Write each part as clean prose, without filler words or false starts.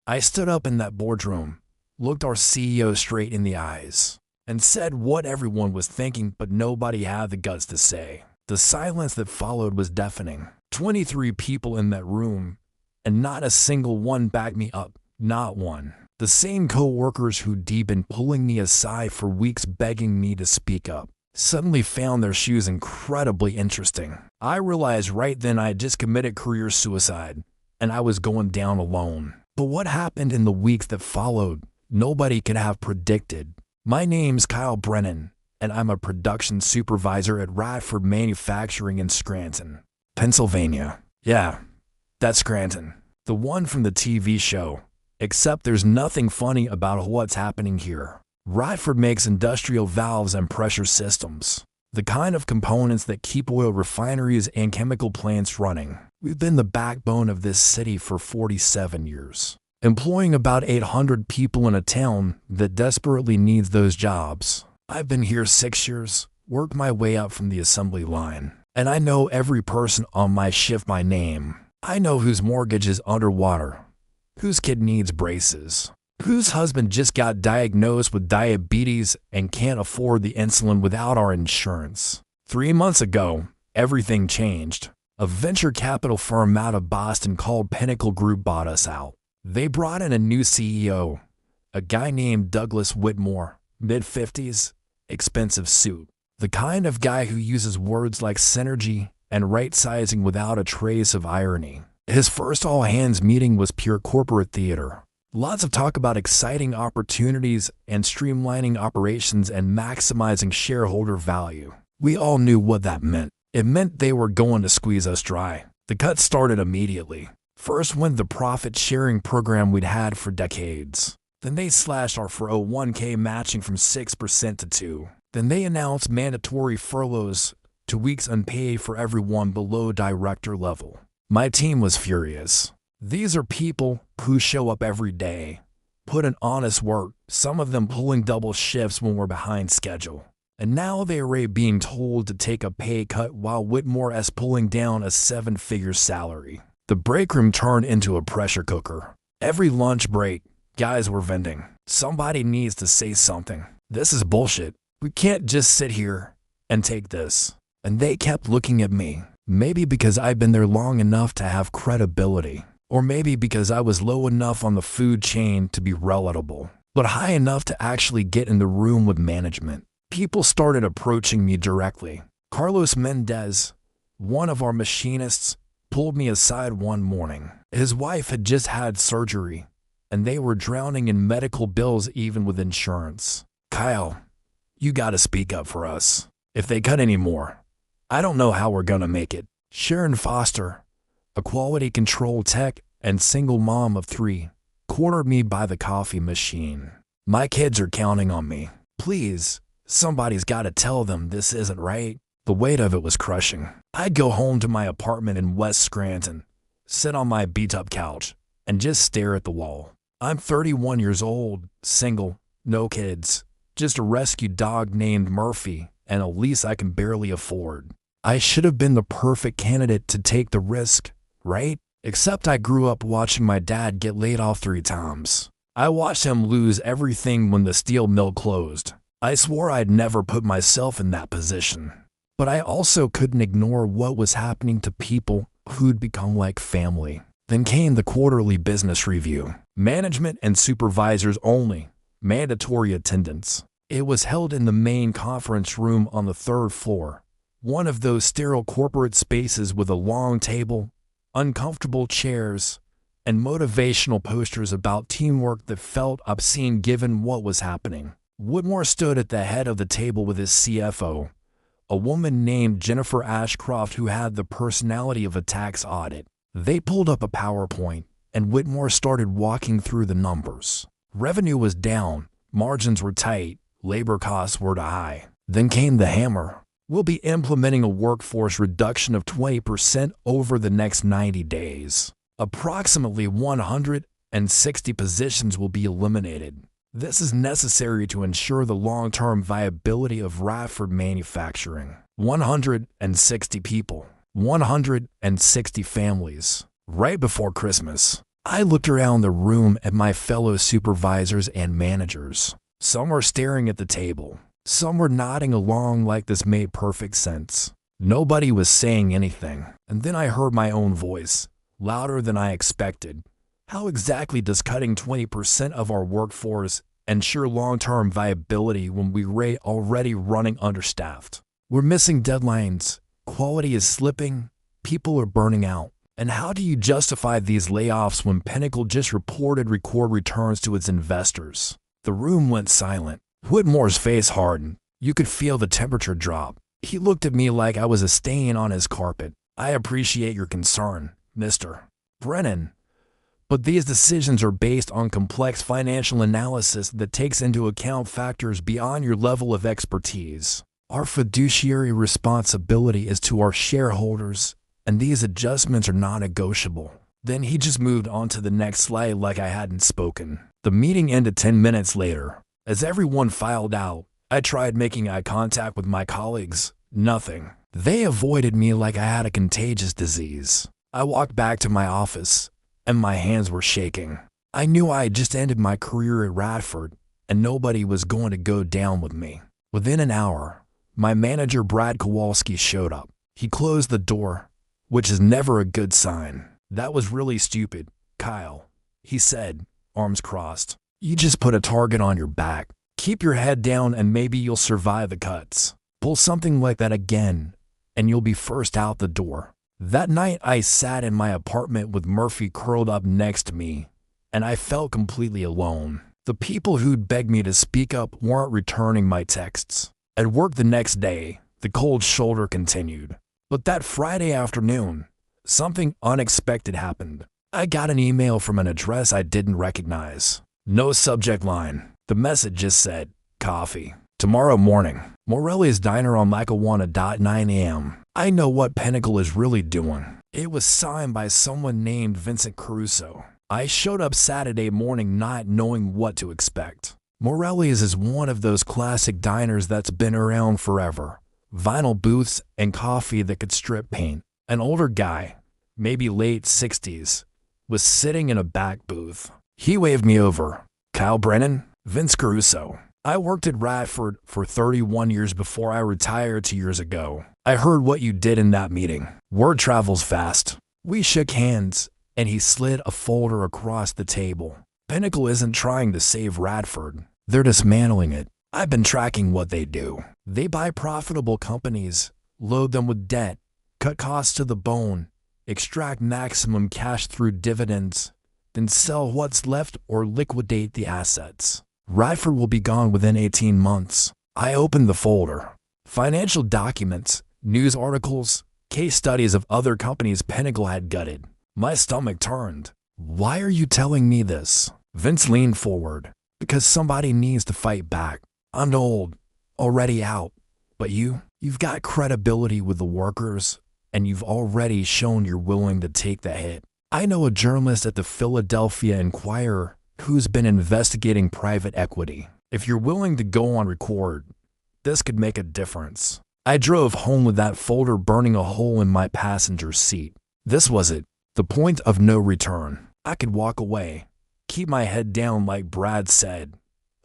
I stood up in that boardroom, looked our CEO straight in the eyes, and said what everyone was thinking but nobody had the guts to say. The silence that followed was deafening. 23 people in that room, and not a single one backed me up, not one. The same co-workers who'd been pulling me aside for weeks begging me to speak up suddenly found their shoes incredibly interesting. I realized right then I had just committed career suicide, and I was going down alone. But what happened in the weeks that followed, nobody could have predicted. My name's Kyle Brennan, and I'm a production supervisor at Radford Manufacturing in Scranton, Pennsylvania. Yeah, that's Scranton, the one from the TV show. Except there's nothing funny about what's happening here. Radford makes industrial valves and pressure systems, the kind of components that keep oil refineries and chemical plants running. We've been the backbone of this city for 47 years, employing about 800 people in a town that desperately needs those jobs. I've been here 6 years, worked my way up from the assembly line, and I know every person on my shift by name. I know whose mortgage is underwater, whose kid needs braces, whose husband just got diagnosed with diabetes and can't afford the insulin without our insurance. 3 months ago, everything changed. A venture capital firm out of Boston called Pinnacle Group bought us out. They brought in a new CEO, a guy named Douglas Whitmore, mid-50s, expensive suit. The kind of guy who uses words like synergy and right-sizing without a trace of irony. His first all-hands meeting was pure corporate theater. Lots of talk about exciting opportunities and streamlining operations and maximizing shareholder value. We all knew what that meant. It meant they were going to squeeze us dry. The cut started immediately. First went the profit-sharing program we'd had for decades. Then they slashed our 401k matching from 6% to 2%. Then they announced mandatory furloughs, 2 weeks unpaid for everyone below director level. My team was furious. These are people who show up every day, put in honest work, some of them pulling double shifts when we're behind schedule. And now they are being told to take a pay cut while Whitmore is pulling down a 7-figure salary. The break room turned into a pressure cooker. Every lunch break, guys were venting. Somebody needs to say something. This is bullshit. We can't just sit here and take this. And they kept looking at me. Maybe because I'd been there long enough to have credibility. Or maybe because I was low enough on the food chain to be relatable, but high enough to actually get in the room with management. People started approaching me directly. Carlos Mendez, one of our machinists, pulled me aside one morning. His wife had just had surgery, and they were drowning in medical bills even with insurance. Kyle, you gotta speak up for us. If they cut any more, I don't know how we're gonna make it. Sharon Foster, a quality control tech and single mom of 3, cornered me by the coffee machine. My kids are counting on me. Please, somebody's got to tell them this isn't right. The weight of it was crushing. I'd go home to my apartment in West Scranton, sit on my beat-up couch, and just stare at the wall. I'm 31 years old, single, no kids, just a rescue dog named Murphy, and a lease I can barely afford. I should have been the perfect candidate to take the risk, right? Except I grew up watching my dad get laid off 3 times. I watched him lose everything when the steel mill closed. I swore I'd never put myself in that position. But I also couldn't ignore what was happening to people who'd become like family. Then came the quarterly business review. Management and supervisors only. Mandatory attendance. It was held in the main conference room on the 3rd floor. One of those sterile corporate spaces with a long table, uncomfortable chairs, and motivational posters about teamwork that felt obscene given what was happening. Whitmore stood at the head of the table with his CFO, a woman named Jennifer Ashcroft who had the personality of a tax audit. They pulled up a PowerPoint, and Whitmore started walking through the numbers. Revenue was down, margins were tight, labor costs were high. Then came the hammer. We'll be implementing a workforce reduction of 20% over the next 90 days. Approximately 160 positions will be eliminated. This is necessary to ensure the long-term viability of Radford Manufacturing. 160 people, 160 families. Right before Christmas. I looked around the room at my fellow supervisors and managers. Some were staring at the table. Some were nodding along like this made perfect sense. Nobody was saying anything, and then I heard my own voice, louder than I expected. How exactly does cutting 20% of our workforce ensure long-term viability when we're already running understaffed? We're missing deadlines, quality is slipping, people are burning out. And how do you justify these layoffs when Pinnacle just reported record returns to its investors? The room went silent. Whitmore's face hardened. You could feel the temperature drop. He looked at me like I was a stain on his carpet. I appreciate your concern, Mr. Brennan, but these decisions are based on complex financial analysis that takes into account factors beyond your level of expertise. Our fiduciary responsibility is to our shareholders, and these adjustments are non-negotiable. Then he just moved on to the next slide like I hadn't spoken. The meeting ended 10 minutes later. As everyone filed out, I tried making eye contact with my colleagues. Nothing. They avoided me like I had a contagious disease. I walked back to my office, and my hands were shaking. I knew I had just ended my career at Radford, and nobody was going to go down with me. Within an hour, my manager Brad Kowalski showed up. He closed the door, which is never a good sign. That was really stupid, Kyle, he said, arms crossed. You just put a target on your back. Keep your head down and maybe you'll survive the cuts. Pull something like that again, and you'll be first out the door. That night I sat in my apartment with Murphy curled up next to me, and I felt completely alone. The people who'd begged me to speak up weren't returning my texts. At work the next day, the cold shoulder continued. But that Friday afternoon, something unexpected happened. I got an email from an address I didn't recognize. No subject line. The message just said, coffee. Tomorrow morning, Morelli's Diner on Lackawanna. 9 a.m. I know what Pinnacle is really doing. It was signed by someone named Vincent Caruso. I showed up Saturday morning not knowing what to expect. Morelli's is one of those classic diners that's been around forever. Vinyl booths and coffee that could strip paint. An older guy, maybe late 60s, was sitting in a back booth. He waved me over. Kyle Brennan, Vince Caruso. I worked at Radford for 31 years before I retired 2 years ago. I heard what you did in that meeting. Word travels fast. We shook hands, and he slid a folder across the table. Pinnacle isn't trying to save Radford. They're dismantling it. I've been tracking what they do. They buy profitable companies, load them with debt, cut costs to the bone, extract maximum cash through dividends, then sell what's left or liquidate the assets. Radford will be gone within 18 months. I opened the folder. Financial documents, news articles, case studies of other companies Pinnacle had gutted. My stomach turned. Why are you telling me this? Vince leaned forward. Because somebody needs to fight back. I'm old, already out. But you've got credibility with the workers, and you've already shown you're willing to take the hit. I know a journalist at the Philadelphia Inquirer who's been investigating private equity. If you're willing to go on record, this could make a difference. I drove home with that folder burning a hole in my passenger seat. This was it, the point of no return. I could walk away, keep my head down like Brad said,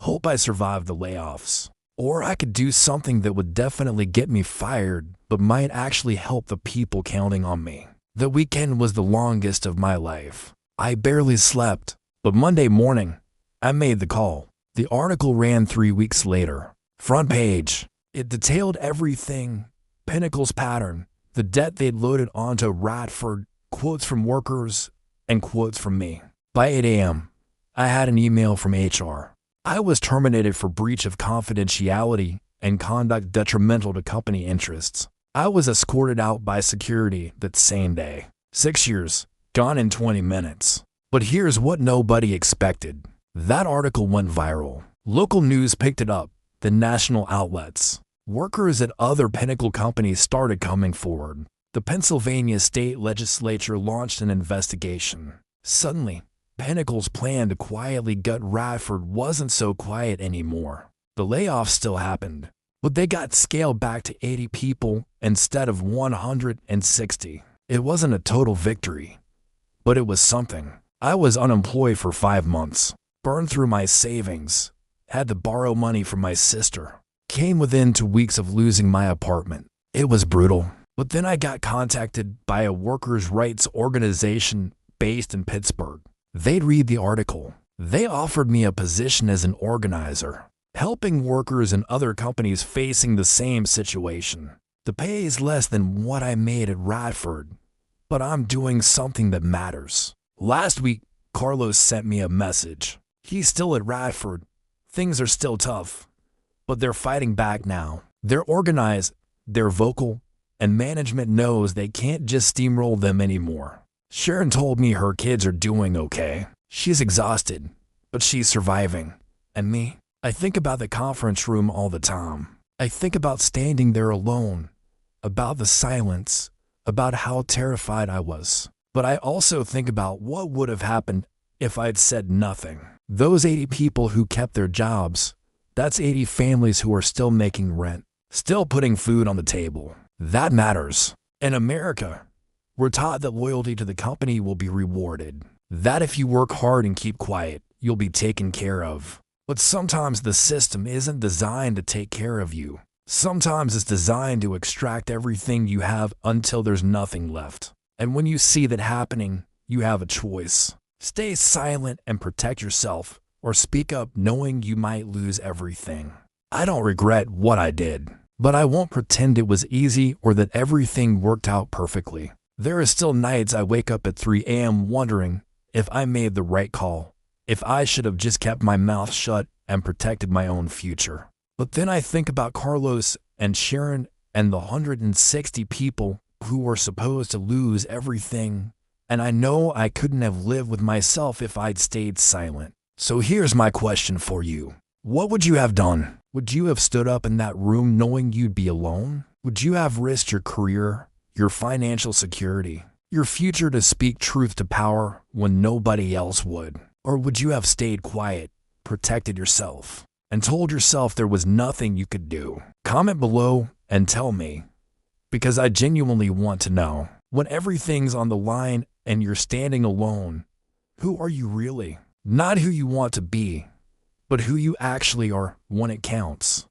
hope I survive the layoffs. Or I could do something that would definitely get me fired, but might actually help the people counting on me. The weekend was the longest of my life. I barely slept, but Monday morning, I made the call. The article ran 3 weeks later. Front page. It detailed everything, Pinnacle's pattern, the debt they'd loaded onto Radford, quotes from workers, and quotes from me. By 8 a.m., I had an email from HR. I was terminated for breach of confidentiality and conduct detrimental to company interests. I was escorted out by security that same day. 6 years, gone in 20 minutes. But here's what nobody expected. That article went viral. Local news picked it up, the national outlets. Workers at other Pinnacle companies started coming forward. The Pennsylvania state legislature launched an investigation. Suddenly, Pinnacle's plan to quietly gut Radford wasn't so quiet anymore. The layoffs still happened, but they got scaled back to 80 people instead of 160. It wasn't a total victory, but it was something. I was unemployed for 5 months, burned through my savings, had to borrow money from my sister, came within 2 weeks of losing my apartment. It was brutal. But then I got contacted by a workers' rights organization based in Pittsburgh. They'd read the article. They offered me a position as an organizer, helping workers in other companies facing the same situation. The pay is less than what I made at Radford, but I'm doing something that matters. Last week, Carlos sent me a message. He's still at Radford. Things are still tough, but they're fighting back now. They're organized, they're vocal, and management knows they can't just steamroll them anymore. Sharon told me her kids are doing okay. She's exhausted, but she's surviving. And me? I think about the conference room all the time. I think about standing there alone, about the silence, about how terrified I was. But I also think about what would have happened if I'd said nothing. Those 80 people who kept their jobs, that's 80 families who are still making rent, still putting food on the table. That matters. In America, we're taught that loyalty to the company will be rewarded. That if you work hard and keep quiet, you'll be taken care of. But sometimes the system isn't designed to take care of you. Sometimes it's designed to extract everything you have until there's nothing left. And when you see that happening, you have a choice. Stay silent and protect yourself, or speak up knowing you might lose everything. I don't regret what I did, but I won't pretend it was easy or that everything worked out perfectly. There are still nights I wake up at 3 a.m. wondering if I made the right call, if I should have just kept my mouth shut and protected my own future. But then I think about Carlos and Sharon and the 160 people who were supposed to lose everything, and I know I couldn't have lived with myself if I'd stayed silent. So here's my question for you. What would you have done? Would you have stood up in that room knowing you'd be alone? Would you have risked your career, your financial security, your future to speak truth to power when nobody else would? Or would you have stayed quiet, protected yourself, and told yourself there was nothing you could do? Comment below and tell me, because I genuinely want to know. When everything's on the line and you're standing alone, who are you really? Not who you want to be, but who you actually are when it counts.